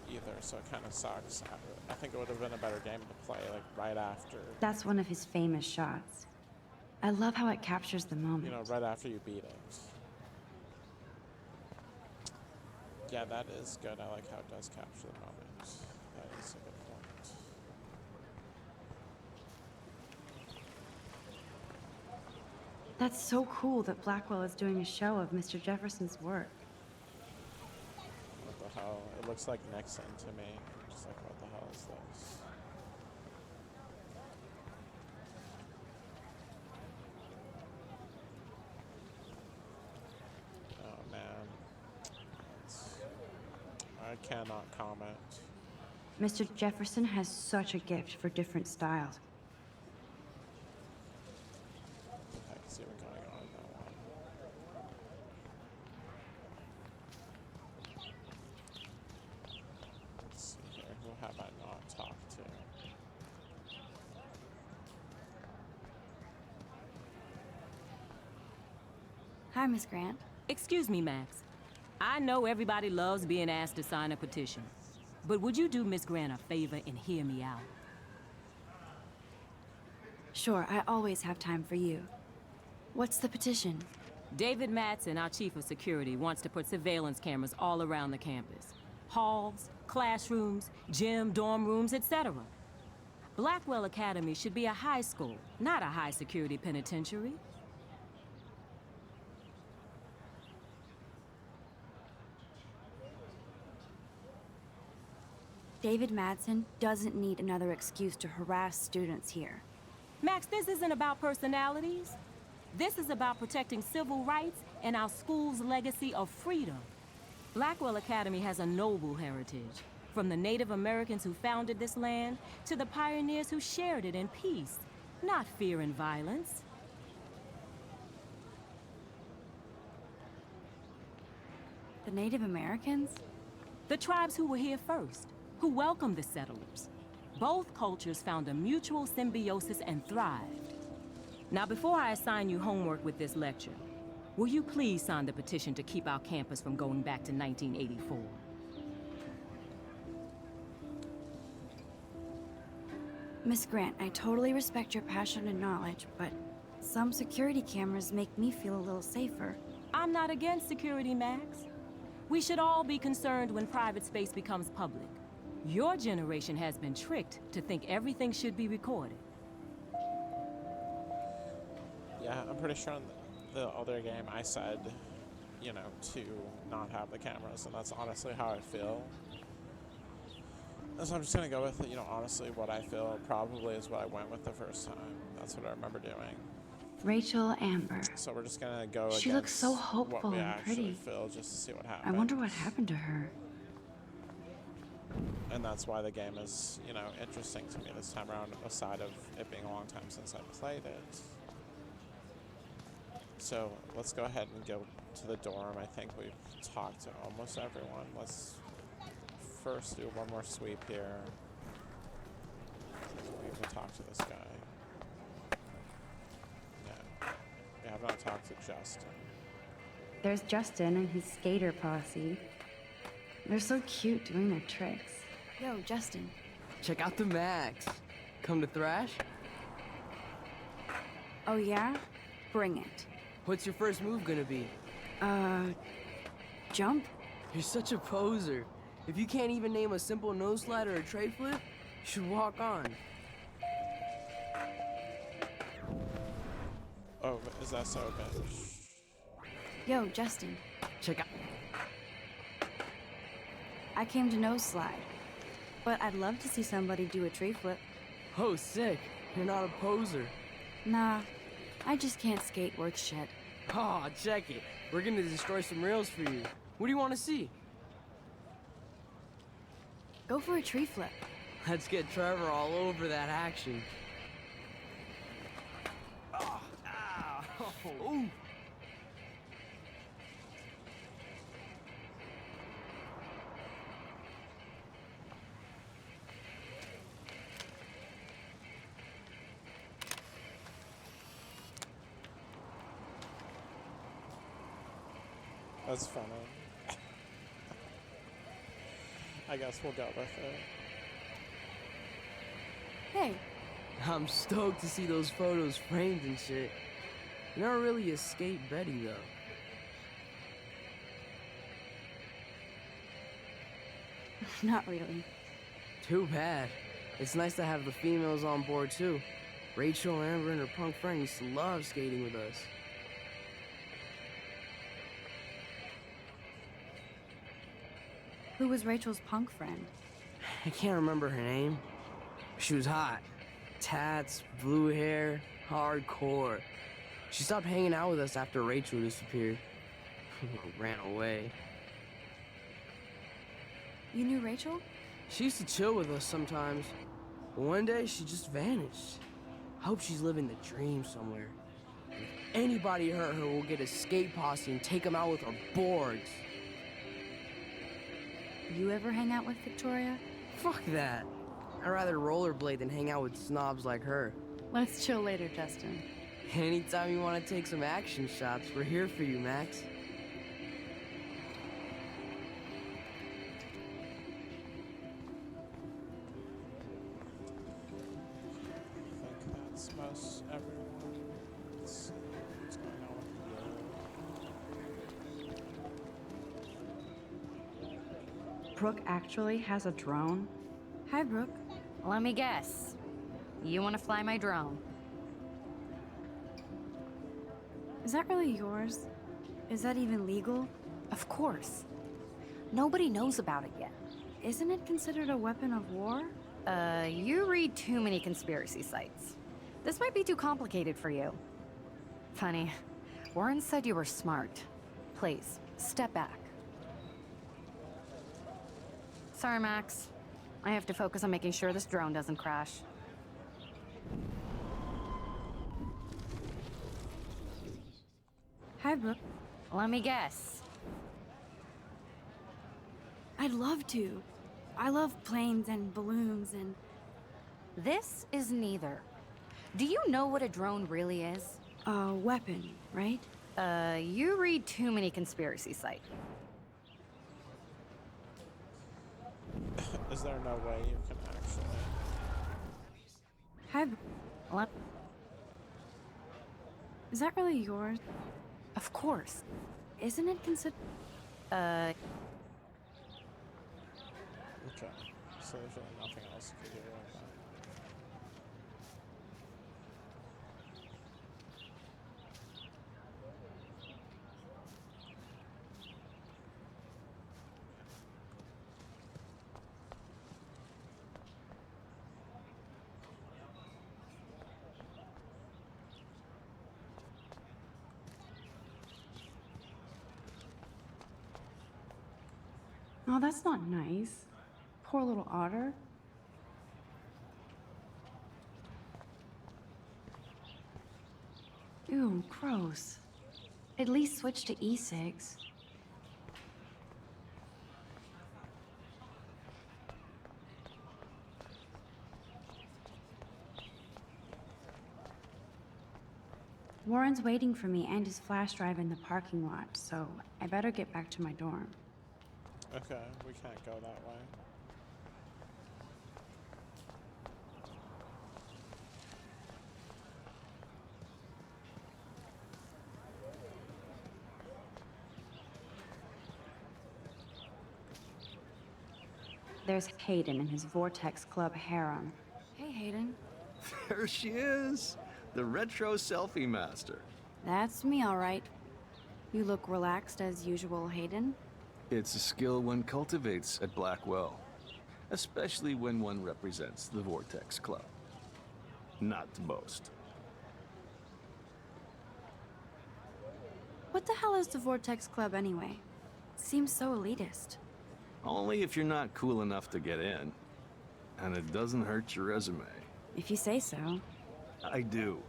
A: either, so it kind of sucks. I think it would have been a better game to play like right after.
B: That's one of his famous shots. I love how it captures the moment.
A: You know, right after you beat it. Yeah, that is good. I like how it does capture the moment. That is a good point.
B: That's so cool that Blackwell is doing a show of Mr. Jefferson's work.
A: What the hell? It looks like Nixon to me. Just like, what the hell is this? Oh man. I cannot comment.
B: Mr. Jefferson has such a gift for different styles.
A: What the heck is even going on in that one? Let's see here. Who have I not talked to?
B: Hi, Miss Grant.
M: Excuse me, Max. I know everybody loves being asked to sign a petition, but would you do Miss Grant a favor and hear me out?
B: Sure, I always have time for you. What's the petition?
M: David Matson, our chief of security, wants to put surveillance cameras all around the campus. Halls, classrooms, gym, dorm rooms, etc. Blackwell Academy should be a high school, not a high-security penitentiary.
B: David Madsen doesn't need another excuse to harass students here.
M: Max, this isn't about personalities. This is about protecting civil rights and our school's legacy of freedom. Blackwell Academy has a noble heritage, from the Native Americans who founded this land to the pioneers who shared it in peace, not fear and violence.
B: The Native Americans?
M: The tribes who were here first, who welcomed the settlers. Both cultures found a mutual symbiosis and thrived. Now, before I assign you homework with this lecture, will you please sign the petition to keep our campus from going back to 1984?
B: Miss Grant, I totally respect your passion and knowledge, but some security cameras make me feel a little safer.
M: I'm not against security, Max. We should all be concerned when private space becomes public. Your generation has been tricked to think everything should be recorded.
A: Yeah, I'm pretty sure in the other game I said, you know, to not have the cameras, and that's honestly how I feel. So I'm just gonna go with, you know, honestly what I feel probably is what I went with the first time. That's what I remember doing.
B: Rachel Amber.
A: So we're just gonna go
B: She looks so
A: against
B: hopeful
A: what we
B: and
A: actually
B: pretty.
A: feel just to see what happens.
B: I wonder what happened to her.
A: And that's why the game is, you know, interesting to me this time around, aside of it being a long time since I played it. So let's go ahead and go to the dorm. I think we've talked to almost everyone. Let's first do one more sweep here. We have to talk to this guy. No, we have not talked to Justin.
B: There's Justin and his skater posse. They're so cute doing their tricks. Yo, Justin.
L: Check out the Max. Come to thrash?
B: Oh yeah? Bring it.
L: What's your first move gonna be?
B: Jump?
L: You're such a poser. If you can't even name a simple nose slide or a tray flip, you should walk on.
A: Oh, is that so bitch?
B: Yo, Justin.
L: Check out.
B: I came to nose slide, but I'd love to see somebody do a tree flip.
L: Oh, sick. You're not a poser.
B: Nah, I just can't skate worth shit.
L: Oh, check it. We're gonna destroy some rails for you. What do you want to see?
B: Go for a tree flip.
L: Let's get Trevor all over that action. Oh, ow. Ooh.
A: That's funny. I guess we'll go with it.
B: Hey.
L: I'm stoked to see those photos framed and shit. You're not really a skate Betty, though.
B: Not really.
L: Too bad. It's nice to have the females on board, too. Rachel, Amber, and her punk friend used to love skating with us.
B: Who was Rachel's punk friend?
L: I can't remember her name. She was hot. Tats, blue hair, hardcore. She stopped hanging out with us after Rachel disappeared. Ran away.
E: You knew Rachel?
L: She used to chill with us sometimes. But one day, she just vanished. I hope she's living the dream somewhere. And if anybody hurt her, we'll get a skate posse and take them out with our boards.
E: You ever hang out with Victoria?
L: Fuck that. I'd rather rollerblade than hang out with snobs like her.
E: Let's chill later, Justin.
L: Anytime you want to take some action shots, we're here for you, Max.
A: I think that's most everyone. Let's see what's going on with the
B: Brooke actually has a drone?
E: Hi, Brooke.
D: Let me guess. You want to fly my drone?
B: Is that really yours? Is that even legal?
D: Of course. Nobody knows about it yet.
B: Isn't it considered a weapon of war?
D: You read too many conspiracy sites. This might be too complicated for you. Funny. Warren said you were smart. Please, step back. Sorry, Max. I have to focus on making sure this drone doesn't crash.
B: Hi, Brooke.
D: Let me guess.
B: I'd love to. I love planes and balloons and...
D: This is neither. Do you know what a drone really is?
B: A weapon, right?
D: You read too many conspiracy sites.
A: Is there no way you can actually?
B: Hi,
D: What?
B: Is that really yours?
D: Of course.
B: Isn't it considered...
A: Okay. So there's really nothing else you can do with that.
B: Oh, that's not nice. Poor little otter. Ew, gross. At least switch to E6. Warren's waiting for me and his flash drive in the parking lot, so I better get back to my dorm.
A: Okay, we can't go that way.
B: There's Hayden and his Vortex Club harem. Hey, Hayden.
N: There she is, the retro selfie master.
B: That's me, all right. You look relaxed as usual, Hayden.
N: It's a skill one cultivates at Blackwell, especially when one represents the Vortex Club. Not to boast.
B: What the hell is the Vortex Club anyway? Seems so elitist.
N: Only if you're not cool enough to get in. And it doesn't hurt your resume.
B: If you say so.
N: I do.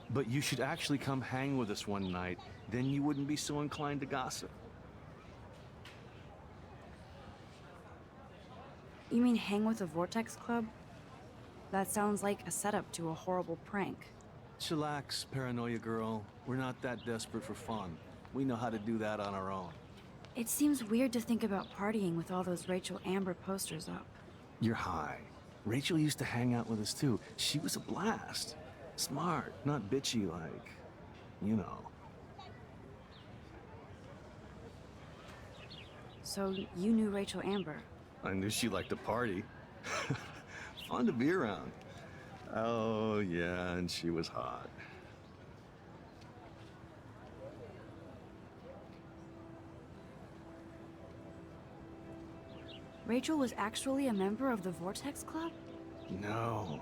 N: But you should actually come hang with us one night, then you wouldn't be so inclined to gossip.
B: You mean hang with the Vortex Club? That sounds like a setup to a horrible prank.
N: Chillax, paranoia girl. We're not that desperate for fun. We know how to do that on our own.
B: It seems weird to think about partying with all those Rachel Amber posters up.
N: You're high. Rachel used to hang out with us too. She was a blast. Smart, not bitchy like, you know.
B: So you knew Rachel Amber?
N: I knew she liked to party. Fun to be around. Oh, yeah, and she was hot.
B: Rachel was actually a member of the Vortex Club?
N: No.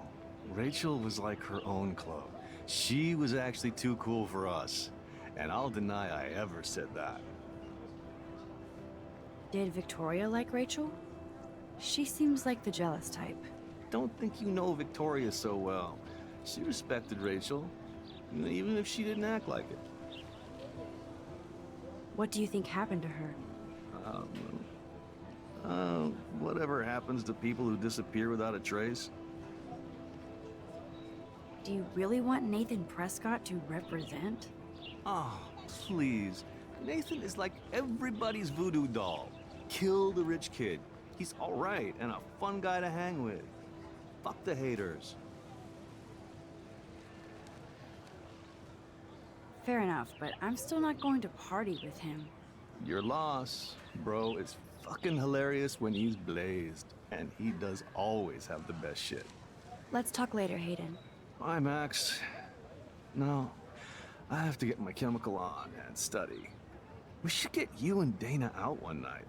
N: Rachel was like her own club. She was actually too cool for us. And I'll deny I ever said that.
B: Did Victoria like Rachel?
E: She seems like the jealous type.
N: Don't think you know Victoria so well. She respected Rachel, even if she didn't act like it.
E: What do you think happened to her?
N: Whatever happens to people who disappear without a trace.
E: Do you really want Nathan Prescott to represent?
N: Oh, please. Nathan is like everybody's voodoo doll. Kill the rich kid. He's all right and a fun guy to hang with. Fuck the haters.
E: Fair enough, but I'm still not going to party with him.
N: Your loss, bro, is fucking hilarious when he's blazed. And he does always have the best shit.
E: Let's talk later, Hayden.
N: Bye, Max. No, I have to get my chemical on and study. We should get you and Dana out one night.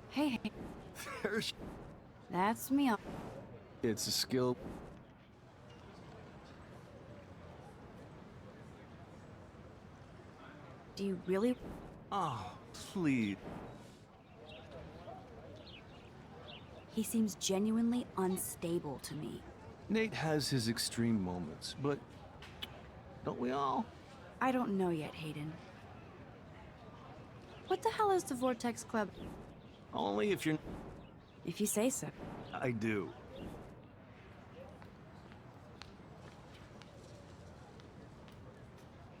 E: Hey.
N: There's...
E: That's me.
N: It's a skill.
E: Do you really?
N: Oh, please.
E: He seems genuinely unstable to me.
N: Nate has his extreme moments, but don't we all?
E: I don't know yet, Hayden. What the hell is the Vortex Club?
N: Only if you're...
E: If you say so.
N: I do.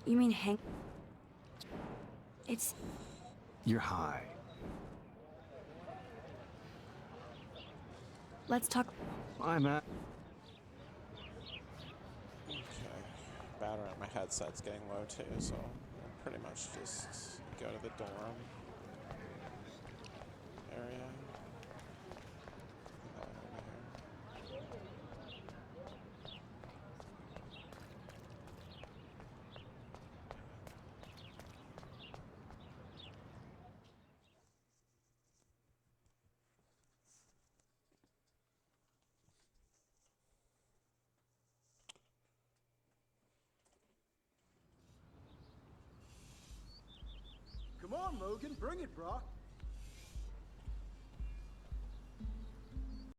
E: You mean Hank? It's...
N: You're high.
E: Let's talk...
N: I'm at...
A: Okay. Battery on my headset's getting low too, so I'll pretty much just go to the dorm area.
C: Come on, Logan, bring it, Brock.